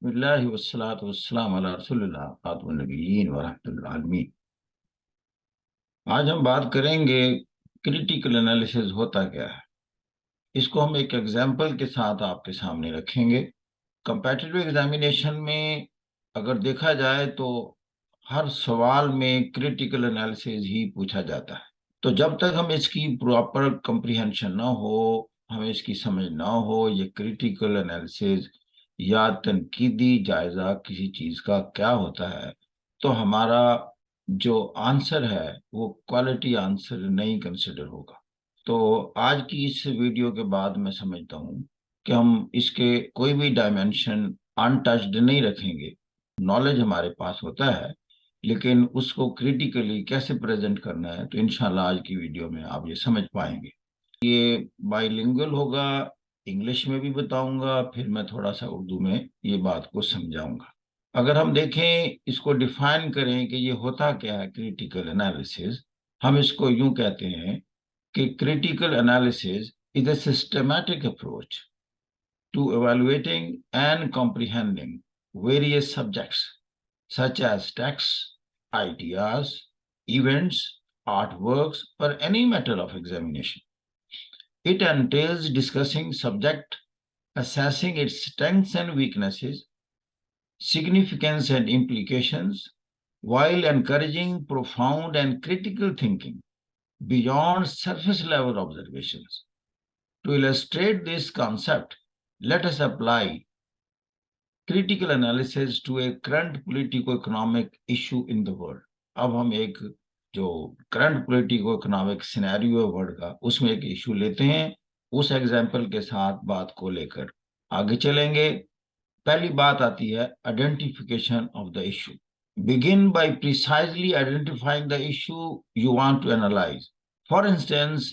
बिस्मिल्लाहि वस्सलातु वस्सलामु अला रसूलिल्लाह खातमुन नबिय्यीन व रहमतुल आलमीन। आज हम बात करेंगे क्रिटिकल एनालिसिस होता क्या है। इसको हम एक एग्जाम्पल के साथ आपके सामने रखेंगे। कंपेटिटिव एग्जामिनेशन में अगर देखा जाए तो हर सवाल में क्रिटिकल एनालिसिस ही पूछा जाता है। तो जब तक हम इसकी प्रॉपर कंप्रीहेंशन ना हो, हमें इसकी समझ ना हो ये क्रिटिकल एनालिसिस या तनकीदी जायजा किसी चीज का क्या होता है, तो हमारा जो आंसर है वो क्वालिटी आंसर नहीं कंसिडर होगा। तो आज की इस वीडियो के बाद मैं समझता हूँ कि हम इसके कोई भी डायमेंशन अनटच्ड नहीं रखेंगे। नॉलेज हमारे पास होता है, लेकिन उसको क्रिटिकली कैसे प्रेजेंट करना है, तो इंशाल्लाह आज की वीडियो में आप ये समझ पाएंगे। ये बाइलिंगुअल होगा, इंग्लिश में भी बताऊंगा, फिर मैं थोड़ा सा उर्दू में ये बात को समझाऊंगा। अगर हम देखें, इसको डिफाइन करें कि ये होता क्या है क्रिटिकल एनालिसिस, हम इसको यूं कहते हैं कि critical analysis is a systematic approach to evaluating and comprehending various subjects such as texts, ideas, events, artworks, or any matter of examination. It entails discussing subject, assessing its strengths and weaknesses, significance and implications, while encouraging profound and critical thinking beyond surface level observations. To illustrate this concept, let us apply critical analysis to a current politico-economic issue in the world. अब हम एक जो current politico economic scenario है world का, उसमें एक issue लेते हैं, उस एग्जाम्पल के साथ बात को लेकर आगे चलेंगे। पहली बात आती है identification of the issue. Begin by precisely identifying the issue you want to analyze. For instance,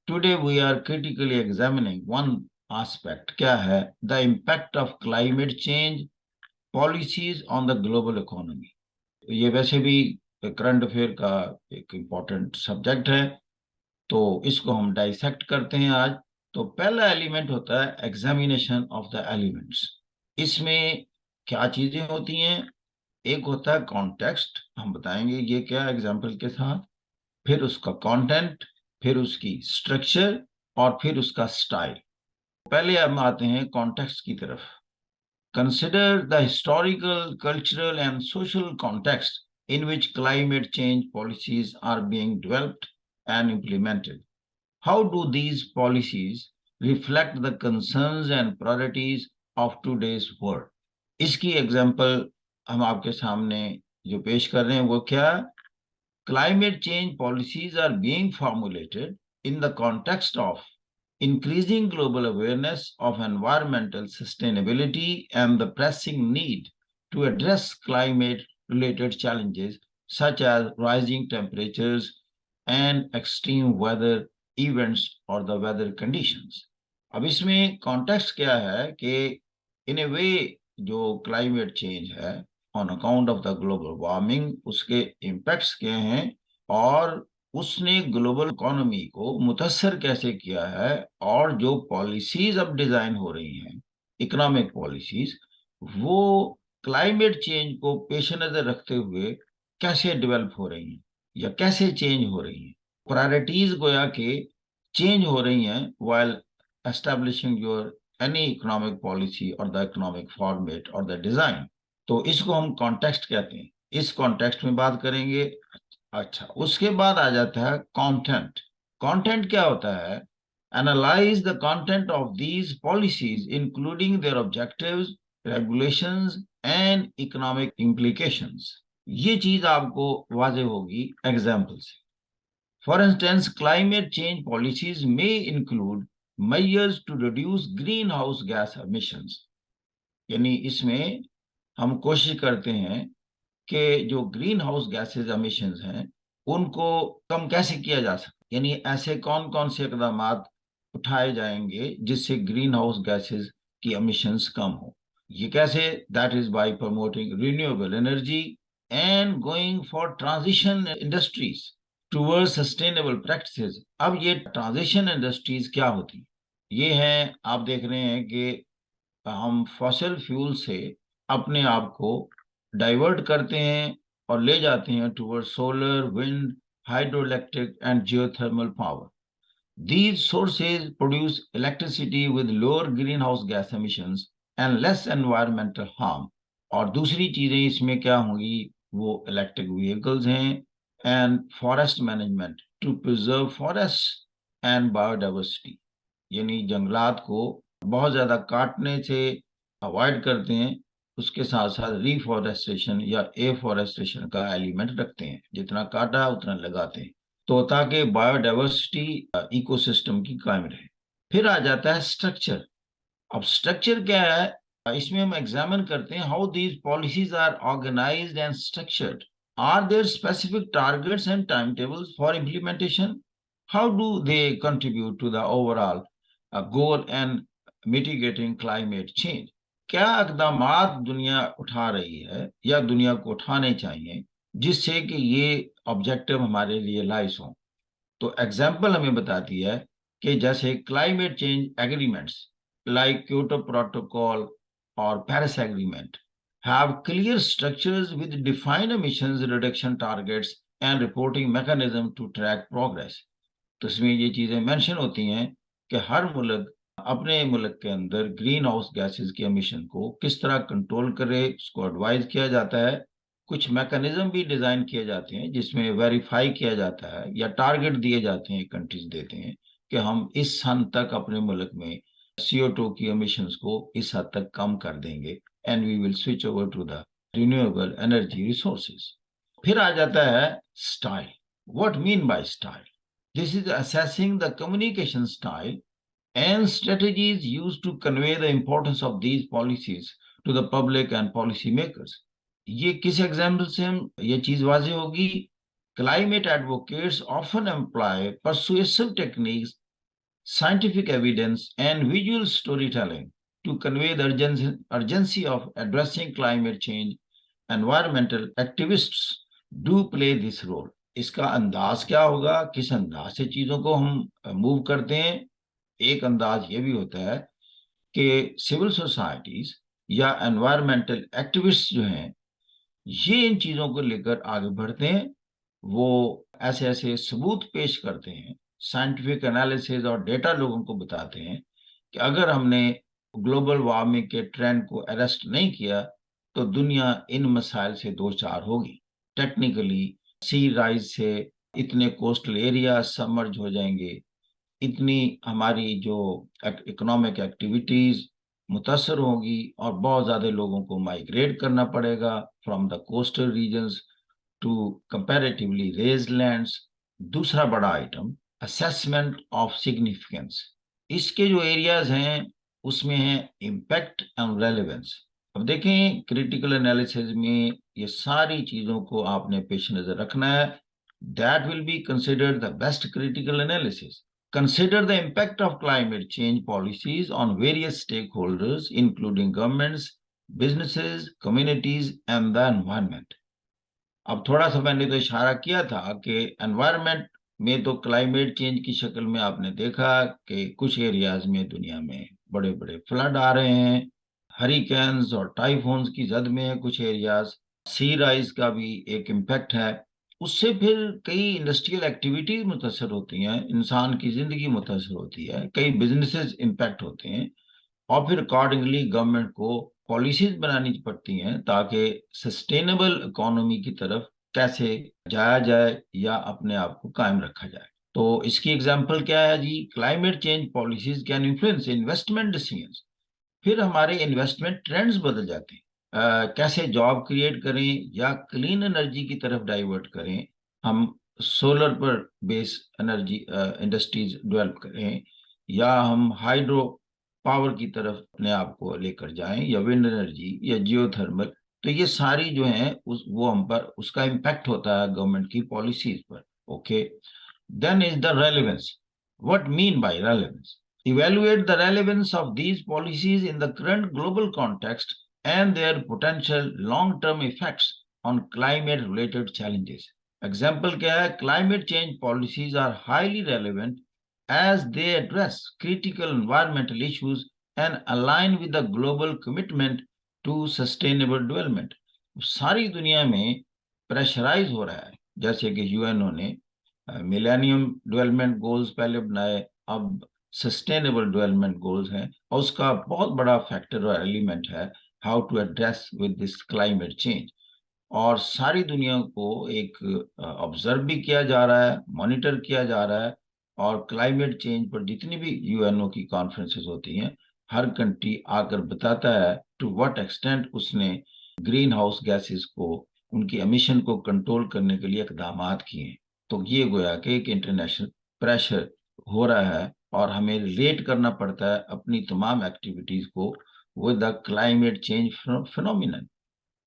today we are critically examining one aspect, क्या है, the impact of climate change policies on the global economy. ये वैसे भी current affair का एक important subject है, तो इसको हम डाइसेक्ट करते हैं आज। तो पहला एलिमेंट होता है एग्जामिनेशन ऑफ द एलिमेंट्स। इसमें क्या चीजें होती हैं? एक होता है कॉन्टेक्स्ट, हम बताएंगे ये क्या एग्जाम्पल के साथ, फिर उसका कंटेंट, फिर उसकी स्ट्रक्चर और फिर उसका स्टाइल। पहले हम आते हैं कॉन्टेक्स्ट की तरफ। Consider the historical, cultural and social context in which climate change policies are being developed and implemented. How do these policies reflect the concerns and priorities of today's world. इसकी example हम आपके सामने जो पेश कर रहे हैं वो क्या? Climate change policies are being formulated in the context of increasing global awareness of environmental sustainability and the pressing need to address climate-related challenges such as rising temperatures and extreme weather events or the weather conditions. अब इसमें context क्या है कि in a way जो climate change है on account of the global warming, उसके impacts क्या हैं और उसने ग्लोबल इकोनॉमी को मुतासर कैसे किया है, और जो पॉलिसीज अब डिजाइन हो रही हैं इकोनॉमिक पॉलिसीज, वो क्लाइमेट चेंज को पेश नजर रखते हुए कैसे डेवलप हो रही हैं या कैसे चेंज हो रही हैं। प्रायोरिटीज गोया के चेंज हो रही हैं while establishing your any economic policy or the economic format or the design। तो इसको हम कॉन्टेक्स्ट कहते हैं, इस कॉन्टेक्स्ट में बात करेंगे। अच्छा, उसके बाद आ जाता है कंटेंट। कंटेंट क्या होता है? Analyse the content of these policies including there objectives, regulations and economic implications. ये चीज आपको वाजे होगी एग्जाम्पल से। For instance, climate change policies may include measures to reduce greenhouse gas emissions। यानी इसमें हम कोशिश करते हैं कि जो ग्रीन हाउस गैसेज एमिशंस हैं उनको कम कैसे किया जा सकता, यानी ऐसे कौन कौन से इकदाम उठाए जाएंगे जिससे ग्रीन हाउस गैसेज की एमिशंस कम हो। ये कैसे? That is by promoting renewable energy and going for transition industries towards sustainable practices. अब ये ट्रांजिशन इंडस्ट्रीज क्या होती? ये हैं, आप देख रहे हैं कि हम फॉसिल फ्यूल से अपने आप को डाइवर्ट करते हैं और ले जाते हैं toward solar, wind, hydroelectric and geothermal power. These sources produce electricity with lower greenhouse gas emissions and less environmental harm। और दूसरी चीजें इसमें क्या होंगी, वो इलेक्ट्रिक व्हीकल्स हैं and forest management to preserve forest and biodiversity, यानी जंगलात को बहुत ज्यादा काटने से अवॉइड करते हैं, उसके साथ साथ रिफॉरेस्टेशन या एफॉरेस्टेशन का एलिमेंट रखते हैं, जितना काटा उतना लगाते हैं, तो ताकि बायोडाइवर्सिटी इकोसिस्टम की कायम रहे। फिर आ जाता है स्ट्रक्चर। अब स्ट्रक्चर क्या है, इसमें हम एग्जामिन करते हैं how these policies are organised and structured. Are there specific targets and time tables for implementation? How do they contribute to the overall goal and mitigating climate change? क्या इकदामात दुनिया उठा रही है या दुनिया को उठाने चाहिए जिससे कि ये ऑब्जेक्टिव हमारे रियलाइज हों? तो एग्जाम्पल हमें बताती है कि जैसे climate change agreements like Kyoto protocol और Paris agreement have clear structures with defined emissions reduction targets and reporting mechanism to track progress। तो इसमें ये चीजें मेंशन होती हैं कि हर मुल्क अपने मुल्क के अंदर ग्रीन हाउस गैसेस के एमिशन को किस तरह कंट्रोल करे, उसको एडवाइज किया जाता है। कुछ मैकेनिज्म भी डिजाइन किए जाते हैं जिसमें वेरीफाई किया जाता है या टारगेट दिए जाते हैं, कंट्रीज देते हैं कि हम इस हद तक अपने मुल्क में CO2 की एमिशंस को इस हद तक कम कर देंगे and we will switch over to the renewable energy resources. फिर आ जाता है style. What mean by style? This is assessing the communication style and strategies used to convey the importance of these policies to the public and policy makers। ये किस example से हम ये चीज वाजे होगी? Climate advocates often employ persuasive techniques, scientific evidence, and visual storytelling to convey the urgency of addressing climate change। Environmental activists do play this role। इसका अंदाज क्या होगा, किस अंदाज से चीजों को हम मूव करते हैं? एक अंदाज ये भी होता है कि सिविल सोसाइटीज या एनवायरमेंटल एक्टिविस्ट जो हैं, ये इन चीजों को लेकर आगे बढ़ते हैं। वो ऐसे ऐसे सबूत पेश करते हैं, साइंटिफिक एनालिसिस और डेटा लोगों को बताते हैं कि अगर हमने ग्लोबल वार्मिंग के ट्रेंड को अरेस्ट नहीं किया तो दुनिया इन मसाइल से दो चार होगी। टेक्निकली सी राइज से इतने कोस्टल एरिया सबमर्ज हो जाएंगे, इतनी हमारी जो इकोनॉमिक एक्टिविटीज मुतासर होगी और बहुत ज्यादा लोगों को माइग्रेट करना पड़ेगा from the coastal regions to comparatively raised lands. दूसरा बड़ा आइटम असेसमेंट ऑफ सिग्निफिकेंस। इसके जो एरियाज हैं उसमें है इम्पैक्ट एंड रेलेवेंस। अब देखें क्रिटिकल एनालिसिस में ये सारी चीजों को आपने पेश नजर रखना है। That will be considered the best critical analysis. Consider the impact of climate change policies on various stakeholders, including governments, businesses, communities, and the environment। अब थोड़ा सा मैंने तो इशारा किया था कि एनवायरनमेंट में तो क्लाइमेट चेंज की शक्ल में आपने देखा कि कुछ एरियाज में दुनिया में बड़े बड़े फ्लड आ रहे हैं, हरिकेन्स और टाइफून्स की जद में है कुछ एरियाज, सी राइज का भी एक इम्पैक्ट है। उससे फिर कई इंडस्ट्रियल एक्टिविटीज मुतासर होती हैं, इंसान की जिंदगी मुतासर होती है, कई बिजनेसेस इम्पैक्ट होते हैं और फिर अकॉर्डिंगली गवर्नमेंट को पॉलिसीज बनानी पड़ती हैं ताकि सस्टेनेबल इकोनॉमी की तरफ कैसे जाया जाए या अपने आप को कायम रखा जाए। तो इसकी एग्जांपल क्या है जी? Climate change policies can influence investment decisions. फिर हमारे इन्वेस्टमेंट ट्रेंड्स बदल जाते हैं। कैसे जॉब क्रिएट करें या क्लीन एनर्जी की तरफ डाइवर्ट करें, हम सोलर पर बेस एनर्जी इंडस्ट्रीज डेवलप करें या हम हाइड्रो पावर की तरफ अपने आप को लेकर जाएं या विंड एनर्जी या जियोथर्मल। तो ये सारी जो है वो हम पर उसका इम्पैक्ट होता है गवर्नमेंट की पॉलिसीज पर। Okay, then is the relevance. What mean by relevance? Evaluate the relevance of these policies in the current global context and their potential long-term effects on climate-related challenges। Example क्या है? Climate change policies are highly relevant as they address critical environmental issues and align with the global commitment to sustainable development. सारी दुनिया में pressurise हो रहा है, जैसे कि यूएनओ ने मिलेनियम डेवलपमेंट गोल्स पहले बनाए, अब सस्टेनेबल डेवलपमेंट गोल्स हैं, और उसका बहुत बड़ा फैक्टर और एलिमेंट है how to address with this climate change. और सारी दुनिया को एक ऑब्जर्व भी किया जा रहा है, मॉनिटर किया जा रहा है, और क्लाइमेट चेंज पर जितनी भी यूएनओ की कॉन्फ्रेंसेस होती हैं, हर कंट्री आकर बताता है टू व्हाट एक्सटेंट उसने ग्रीन हाउस गैसेस को, उनकी एमिशन को कंट्रोल करने के लिए इकदाम किए। तो ये गोया कि एक इंटरनेशनल प्रेशर हो रहा है, और हमें रिलेट करना पड़ता है अपनी तमाम एक्टिविटीज को with the climate change phenomenon.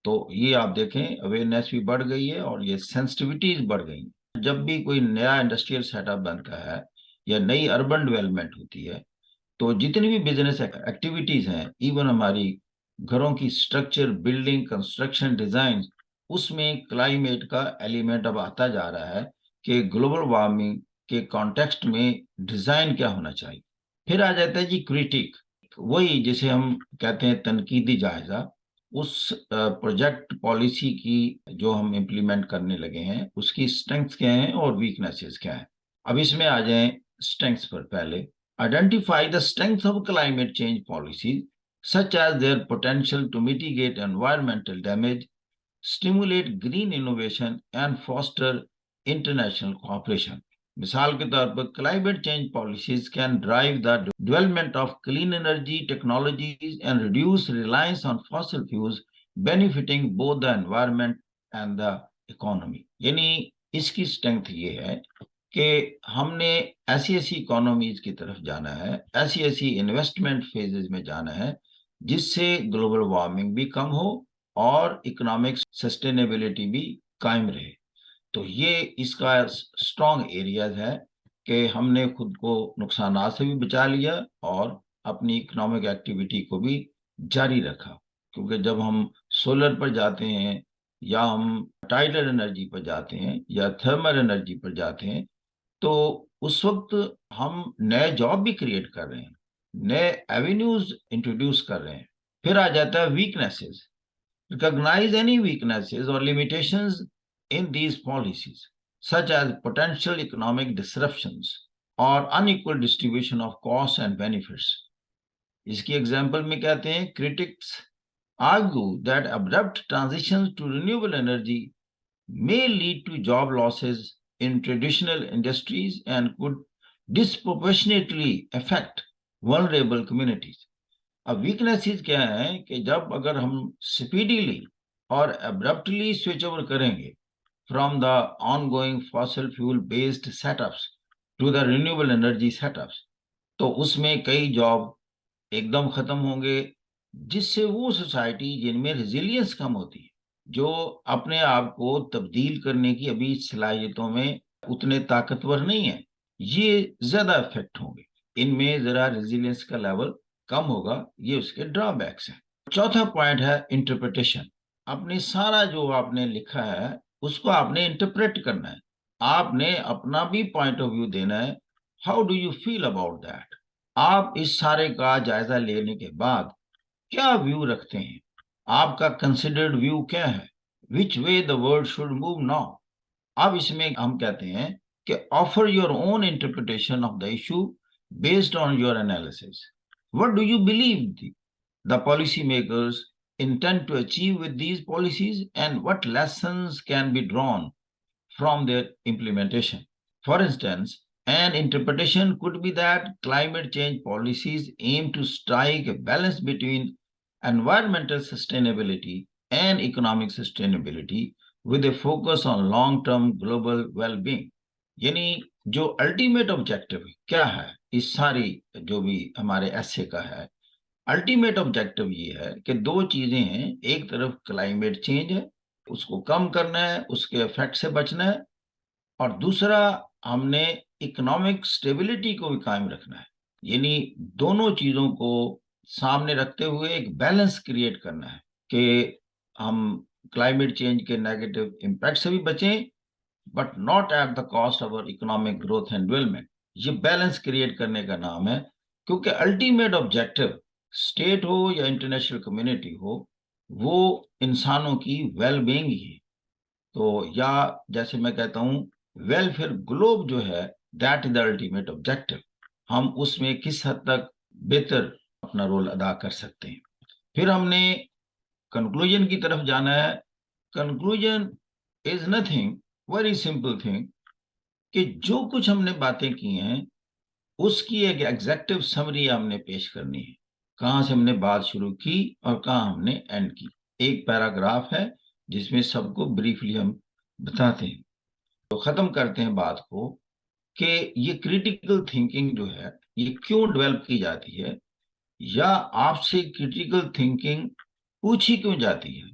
तो ये आप देखें, अवेयरनेस भी बढ़ गई है और ये सेंसिटिविटीज बढ़ गई हैं। जब भी कोई नया इंडस्ट्रियल सेटअप बनता है या नई अर्बन डेवलपमेंट होती है, तो जितनी भी बिजनेस एक्टिविटीज हैं, इवन हमारी घरों की स्ट्रक्चर, बिल्डिंग, कंस्ट्रक्शन, डिजाइन, उसमें क्लाइमेट का एलिमेंट अब आता जा रहा है कि ग्लोबल वार्मिंग के कॉन्टेक्स्ट में डिजाइन क्या होना चाहिए। फिर आ जाता है जी क्रिटिक, वही जिसे हम कहते हैं तनकीदी जायजा, उस प्रोजेक्ट पॉलिसी की जो हम इम्प्लीमेंट करने लगे हैं, उसकी स्ट्रेंथ्स क्या हैं और वीकनेसेस क्या हैं। अब इसमें आ जाएं स्ट्रेंथ्स पर। पहले, identify the strengths of climate change policies, such as their potential to mitigate environmental damage, stimulate green innovation, and foster international cooperation. मिसाल के तौर पर, climate change policies can drive the development of clean energy technologies and reduce reliance on fossil fuels, benefiting both the environment and the economy. यानी इसकी strength ये है कि हमने ऐसी ऐसी इकोनॉमीज की तरफ जाना है, ऐसी ऐसी इन्वेस्टमेंट फेजेस में जाना है, जिससे ग्लोबल वार्मिंग भी कम हो और इकोनॉमिक सस्टेनेबिलिटी भी कायम रहे। तो ये इसका स्ट्रॉन्ग एरियाज है कि हमने खुद को नुकसान से भी बचा लिया और अपनी इकोनॉमिक एक्टिविटी को भी जारी रखा। क्योंकि जब हम सोलर पर जाते हैं, या हम टाइडल एनर्जी पर जाते हैं, या थर्मल एनर्जी पर जाते हैं, तो उस वक्त हम नए जॉब भी क्रिएट कर रहे हैं, नए एवेन्यूज इंट्रोड्यूस कर रहे हैं। फिर आ जाता है वीकनेसेस। रिकॉग्नाइज एनी वीकनेसेस और limitations in these policies, such as potential economic disruptions और unequal distribution of cost and benefits. इसकी एग्जाम्पल में कहते हैं, critics argue that abrupt transitions to renewable energy may lead to job losses in traditional industries and could disproportionately affect vulnerable communities. अब weaknesses क्या है कि जब अगर हम स्पीडीली और अब्रप्टली स्विच ओवर करेंगे from the ongoing fossil fuel based setups to the renewable energy setups, तो उसमें कई जॉब एकदम खत्म होंगे, जिससे वो सोसाइटी जिनमें रेजिलियंस कम होती है, जो अपने आप को तब्दील करने की अभी सलाहियतों में उतने ताकतवर नहीं है, ये ज्यादा इफेक्ट होंगे। इनमें जरा रेजिलियंस का लेवल कम होगा, ये उसके ड्रॉबैक्स हैं। चौथा पॉइंट है इंटरप्रिटेशन। अपने सारा जो आपने लिखा है उसको आपने इंटरप्रेट करना है, आपने अपना भी पॉइंट ऑफ व्यू देना है। How do you feel about that? आप इस सारे का जायजा लेने के बाद क्या व्यू रखते हैं, आपका कंसिडर्ड व्यू क्या है, which way the world should move now. अब इसमें हम कहते हैं कि offer your own interpretation of the issue based on your analysis. What do you believe the policy makers intend to achieve with these policies, and what lessons can be drawn from their implementation. For instance, an interpretation could be that climate change policies aim to strike a balance between environmental sustainability and economic sustainability with a focus on long-term global well-being. यानी जो ultimate objective क्या है इस सारी जो भी हमारे ऐसे का है, अल्टीमेट ऑब्जेक्टिव ये है कि दो चीजें हैं। एक तरफ क्लाइमेट चेंज है, उसको कम करना है, उसके इफेक्ट से बचना है, और दूसरा हमने इकोनॉमिक स्टेबिलिटी को भी कायम रखना है। यानी दोनों चीजों को सामने रखते हुए एक बैलेंस क्रिएट करना है कि हम क्लाइमेट चेंज के नेगेटिव इम्पैक्ट से भी बचें, but not at the cost of economic growth and development. ये बैलेंस क्रिएट करने का नाम है, क्योंकि अल्टीमेट ऑब्जेक्टिव स्टेट हो या इंटरनेशनल कम्युनिटी हो, वो इंसानों की वेल बीइंग ही है। तो या जैसे मैं कहता हूँ, वेलफेयर ग्लोब जो है, that is the ultimate objective. हम उसमें किस हद तक बेहतर अपना रोल अदा कर सकते हैं। फिर हमने कंक्लूजन की तरफ जाना है। Conclusion is nothing, very simple thing, कि जो कुछ हमने बातें की हैं उसकी एक एग्जैक्टिव समरी हमने पेश करनी है। कहाँ से हमने बात शुरू की और कहाँ हमने एंड की। एक पैराग्राफ है जिसमें सबको ब्रीफली हम बताते हैं। तो खत्म करते हैं बात को कि ये क्रिटिकल थिंकिंग जो है ये क्यों डेवलप की जाती है, या आपसे क्रिटिकल थिंकिंग पूछी क्यों जाती है।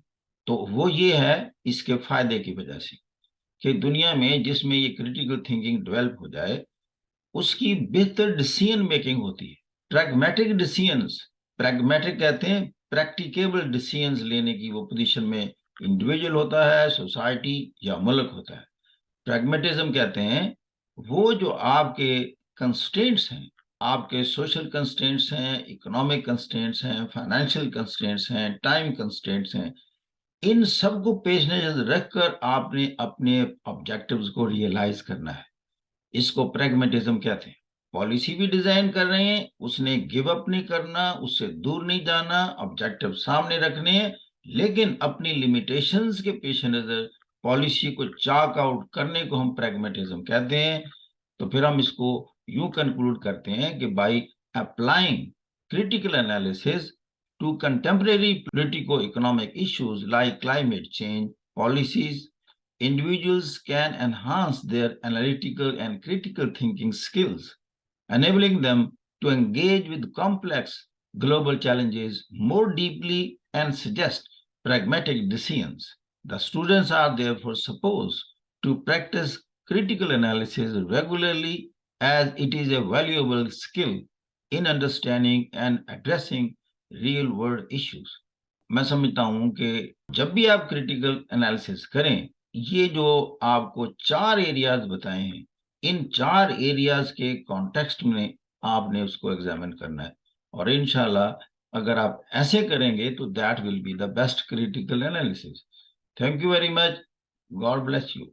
तो वो ये है, इसके फायदे की वजह से, कि दुनिया में जिसमें ये क्रिटिकल थिंकिंग डेवलप हो जाए उसकी बेहतर डिसीजन मेकिंग होती है। प्रैग्मेटिक डिसीजंस, प्रैग्मेटिक कहते हैं प्रैक्टिकेबल डिसीजंस लेने की वो पोजीशन में इंडिविजुअल होता है, सोसाइटी या मुल्क होता है। प्रैग्मेटिज्म कहते हैं वो जो आपके कंस्ट्रेंट्स हैं, आपके सोशल कंस्ट्रेंट्स हैं, इकोनॉमिक कंस्ट्रेंट्स हैं, फाइनेंशियल कंस्ट्रेंट्स हैं, टाइम कंस्ट्रेंट्स हैं, इन सबको पेश नजर रखकर आपने अपने ऑब्जेक्टिव्स को रियलाइज करना है। इसको प्रैग्मेटिज्म कहते हैं। पॉलिसी भी डिजाइन कर रहे हैं, उसने गिव अप नहीं करना, उससे दूर नहीं जाना, ऑब्जेक्टिव सामने रखने हैं, लेकिन अपनी लिमिटेशंस के पेश नजर पॉलिसी को चाक आउट करने को हम प्रैग्मेटिज्म कहते हैं। तो फिर हम इसको यूं कंक्लूड करते हैं कि by applying critical analysis to contemporary politico-economic issues like climate change policies, individuals can enhance their analytical and critical thinking skills, enabling them to engage with complex global challenges more deeply and suggest pragmatic decisions. The students are therefore supposed to practice critical analysis regularly, as it is a valuable skill in understanding and addressing real world issues. मैं समझता हूं कि जब भी आप critical analysis करें, ये जो आपको चार एरियाज बताए हैं, इन चार एरियाज के कॉन्टेक्स्ट में आपने उसको एग्जामिन करना है। और इंशाल्लाह अगर आप ऐसे करेंगे तो that will be the best critical analysis. Thank you very much. God bless you.